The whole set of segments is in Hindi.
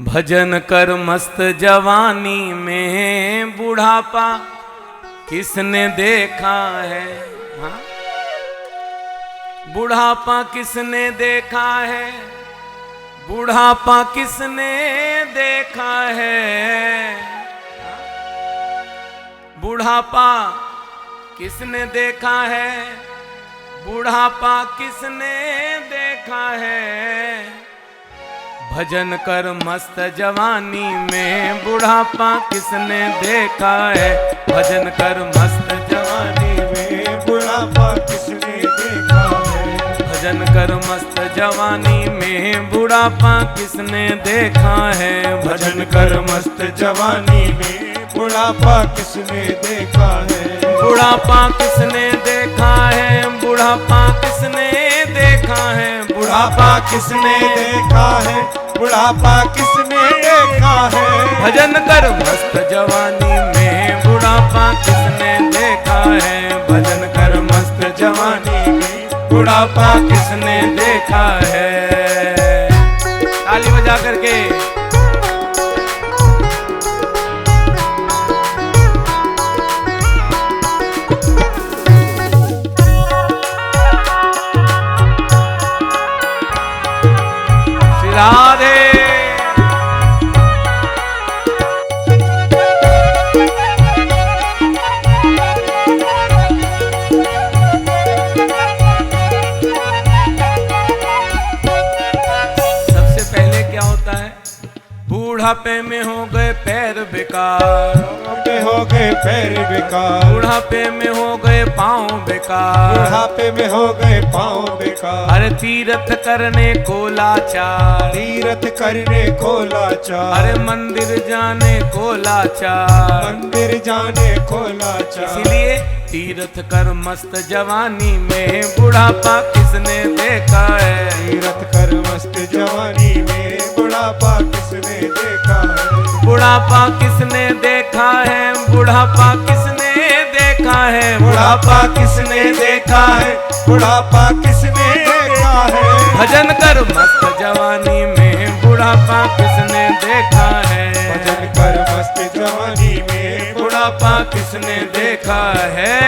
भजन कर मस्त जवानी में बुढ़ापा किसने देखा है। हाँ? बुढ़ापा किसने देखा है, बुढ़ापा किसने देखा है, बुढ़ापा किसने देखा है, बुढ़ापा किसने देखा है। भजन कर मस्त जवानी में बुढ़ापा किसने देखा है। भजन कर मस्त जवानी में बुढ़ापा किसने देखा है। भजन कर मस्त जवानी में बुढ़ापा किसने देखा है। भजन कर मस्त जवानी में बुढ़ापा किसने देखा है। बुढ़ापा किसने देखा है, बुढ़ापा किसने देखा है, बुढ़ापा किसने देखा है, बुढ़ापा किसने देखा है। भजन कर मस्त जवानी में बुढ़ापा किसने देखा है। भजन कर मस्त जवानी में बुढ़ापा किसने देखा है। ताली बजा करके राधे। सबसे पहले क्या होता है, बुढ़ापे में हो गए पैर बेकार, बुढ़ापे हो गए पैर बेकार, बुढ़ापे में हो गए पाँव बेकार, बुढ़ापे में हो गए पाँव बेकार। अरे तीर्थ करने को लाचार, तीर्थ करने को लाचार, अरे मंदिर जाने को लाचार, मंदिर जाने को लाचार। इसलिए तीर्थ कर मस्त जवानी में बुढ़ापा किसने देखा है। तीर्थ कर मस्त जवानी में बुढ़ापा किसने देखा है। बुढ़ापा किसने देखा है, बुढ़ापा किसने देखा है, बुढ़ापा किसने देखा है, बुढ़ापा किसने देखा है। भजन कर मस्त जवानी में बुढ़ापा किसने देखा है। भजन कर मस्त जवानी में बुढ़ापा किसने देखा है।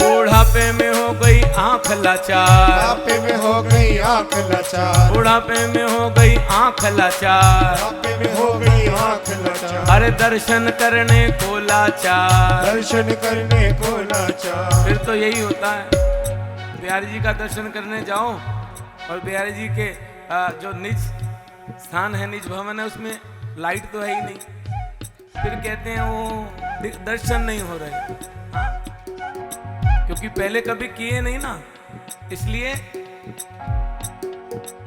बुढ़ापे में हो गई आंख लाचार, बुढ़ापे में हो गई आंख लाचार, बुढ़ापे में हो गई आंख लाचार, बुढ़ापे में हो गई आंख लाचार। अरे दर्शन करने को लाचार। दर्शन करने को लाचार। फिर तो यही होता है, बिहारी जी का दर्शन करने जाओ और बिहारी जी के जो निज स्थान है, निज भवन है, उसमें लाइट तो है ही नहीं, फिर कहते हैं वो दर्शन नहीं हो रहे। हाँ? क्योंकि पहले कभी किए नहीं ना, इसलिए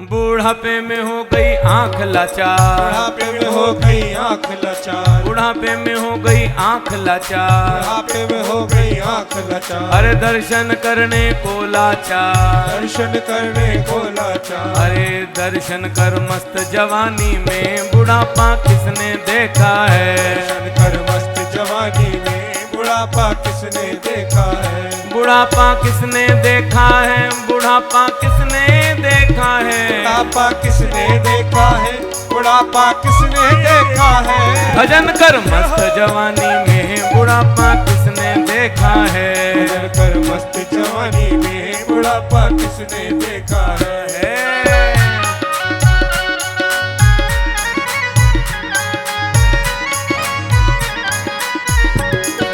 बुढ़ापे में हो गई आंख लाचार, बुढ़ापे में हो गई आंख लाचार, बुढ़ापे में हो गई आंख लाचार, बुढ़ापे में हो गई आंख लाचार। अरे दर्शन करने को लाचार, दर्शन करने को लाचार। अरे दर्शन कर मस्त जवानी में बुढ़ापा किसने देखा है। दर्शन कर मस्त जवानी में बुढ़ापा किसने देखा है। बुढ़ापा किसने देखा है, बुढ़ापा किसने देखा है, बुढ़ापा किसने देखा है, बुढ़ापा किसने देखा है। भजन कर मस्त जवानी में बुढ़ापा किसने देखा है। भजन कर मस्त जवानी में बुढ़ापा किसने देखा है।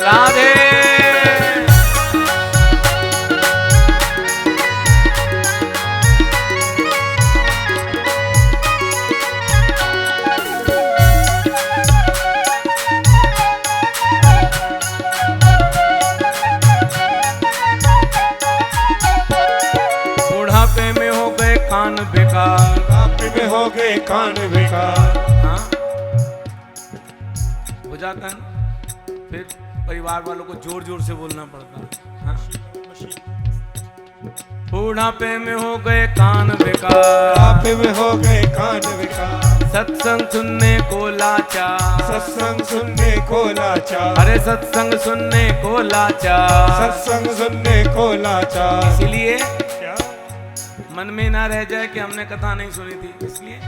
राधे। बुढ़ापे में हो गए कान बेकार, बुढ़ापे में हो गए कान बेकार, हाँ? जाता है ना, फिर परिवार वालों को जोर जोर से बोलना पड़ता है। हाँ? बूढ़ापे में हो गए कान बेकार, बुढ़ापे में हो गए कान बेकार, सत्संग सुनने को लाचार, सत्संग सुनने को लाचार, अरे सत्संग सुनने को लाचार। सत्संग सुनने को लाचार। इसलिए क्या? मन में ना रह जाए कि हमने कथा नहीं सुनी थी, इसलिए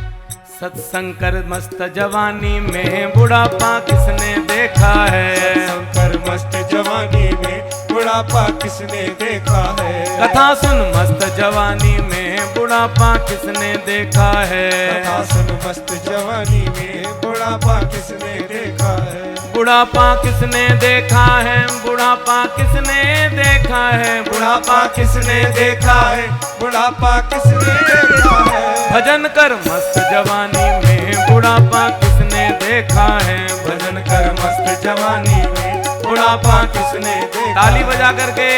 सत्संग कर मस्त जवानी में बुढ़ापा किसने देखा है। सत्संग कर मस्त जवानी में बुढ़ापा किसने देखा है। कथा सुन मस्त जवानी में बुढ़ापा किसने देखा है। कथा सुन मस्त जवानी में बुढ़ापा किसने देखा है। बुढ़ापा किसने देखा है, बुढ़ापा किसने देखा है, बुढ़ापा किसने देखा है, बुढ़ापा किसने देखा है। भजन कर मस्त जवानी में बुढ़ापा किसने देखा है। भजन कर मस्त जवानी में बुढ़ापा किसने देखा। ताली बजा करके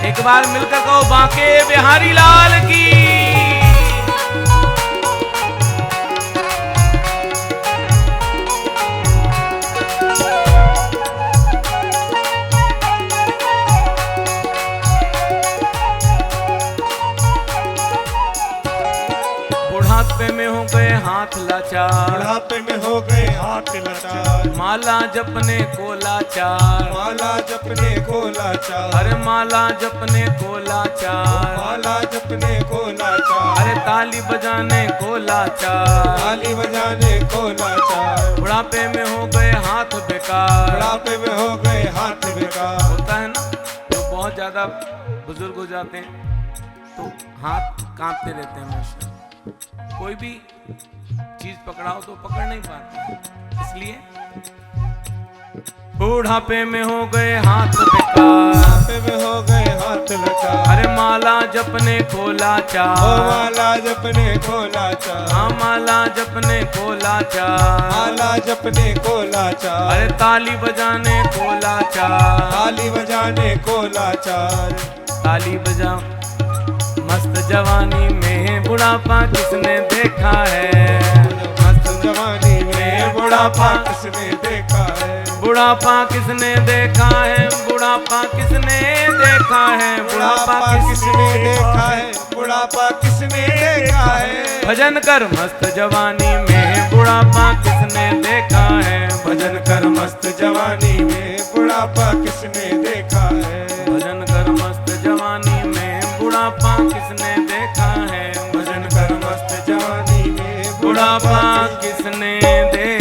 एक बार मिलकर कहो बांके बिहारी लाल की। बुढ़ापे में हो गए हाथ लाचार, बुढ़ापे में हो गए हाथ लाचार, माला जपने को लाचार, माला जपने को लाचार, अरे माला जपने को लाचार, माला जपने को लाचार, अरे ताली बजाने को लाचार, ताली बजाने को लाचार। बुढ़ापे में हो गए हाथ बेकार। बुढ़ापे में हो गए हाथ बेकार। होता है ना, तो बहुत ज्यादा बुजुर्ग हो जाते हैं तो हाथ कांपते रहते हैं हमेशा, कोई भी चीज पकड़ाओ तो पकड़ नहीं पाते। इसलिए बुढ़ापे में हो गए हाथ बेकार, बुढ़ापे में हो गए हाथ लाचार, अरे माला जपने को ओ लाचार, माला जपने को लाचार, हाँ माला जपने को लाचार, माला जपने को लाचार, अरे ताली बजाने को लाचार, ताली बजाने को लाचार। ताली बजा मस्त जवानी में बुढ़ापा किसने देखा है। मस्त जवानी में बुढ़ापा किसने देखा है। बुढ़ापा किसने देखा है, बुढ़ापा किसने देखा है, बुढ़ापा किसने देखा है, बुढ़ापा किसने देखा है। भजन कर मस्त जवानी में बुढ़ापा किसने देखा है। भजन कर मस्त जवानी में बुढ़ापा किसने देखा है। भजन कर मस्त जवानी में बुढ़ापा किसने देखा है। भजन कर मस्त जवानी में बुढ़ापा किसने देखा